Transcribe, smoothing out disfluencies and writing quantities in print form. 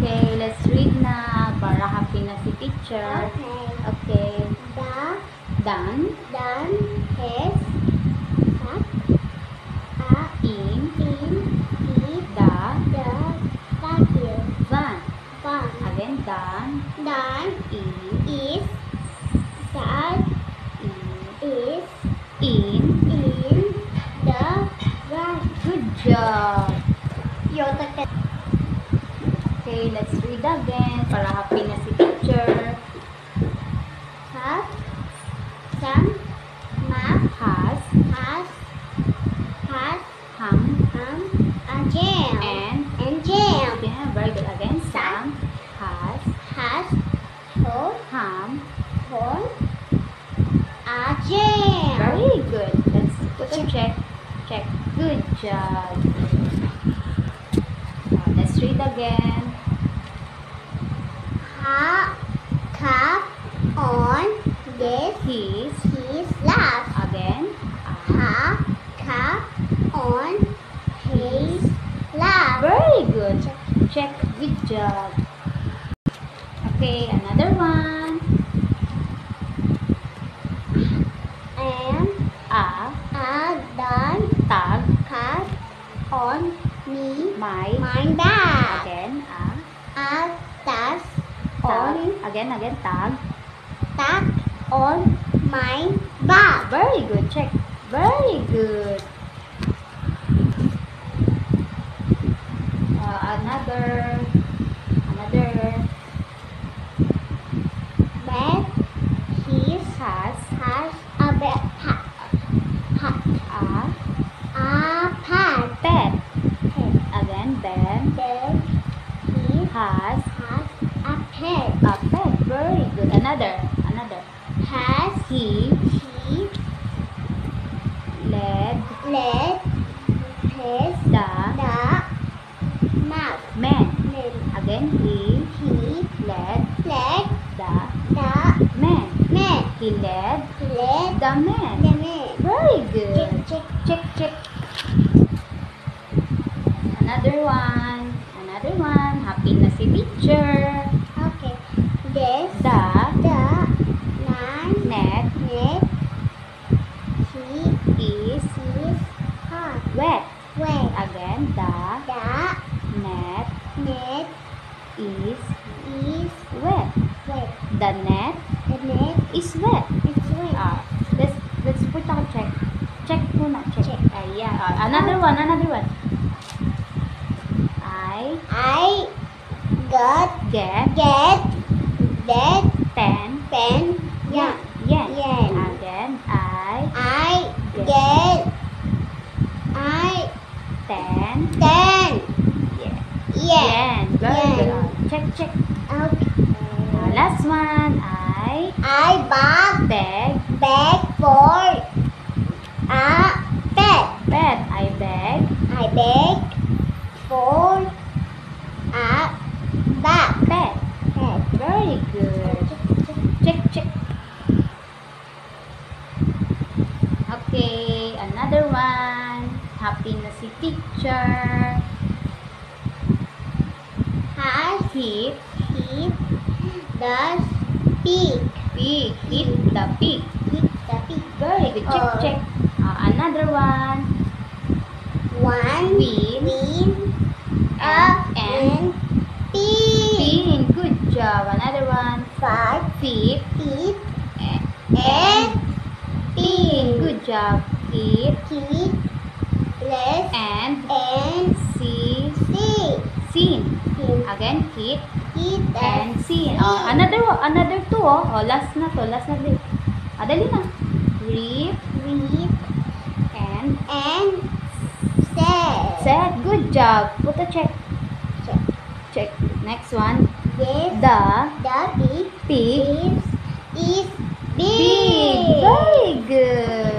Okay, let's read na para happy na si teacher. Okay. Dan has in the van. van. Again, Dan Dan is in the van. Good job. Yoga Okay, let's read again para happy na si teacher. have some map Has hum a jam and jam yeah, very good. Again, Sam has hum. a jam. Very good. Let's put a check. Good job. Let's read again. Cup on His lap. again. Cup on his lap. Very good. Check. Good job. Okay, another one. And A done tag cut on me my back. again. That's Tag. on Again. Tag. tap on my back. Very good. Check. Very good. Another. Bed he has a bed a pet. Again, then Then he has a pet. a pet. Very good. Another. Has He led led his the map. man. Again, he led Led the the man. man. He led Led the man. the man. Very good. Check. Another one. Happy na si teacher. Okay. This The nine net net he is hot. wet. Wet. Again, the The net net is is wet. wet. The net The net is wet. is wet. Let's put a check. Check muna. Check. Yeah. Another one. I Get get that 10 pen. yen. Yen. Again, I get 10 10 yen. yen. Very Yen. good. Check. Okay. Last one. I bought Beg for a pet. I beg I beg for a pet. pet. Very good. Check. Okay, another one. Happy na si teacher. Has Hit does pig. hit the pig. Hit the pig. Very good. Check. Another one. One Win a and pig. pin. Good job. Another one. Five Feet feet and pig. pin. Good job. Hit Less and and seen. Again, hit Hit and seen. Another two. Last na din. Dali na. Reap read and said. Good job. Put a check. Check. Next one. Yes, The the pig pig is big. Very good.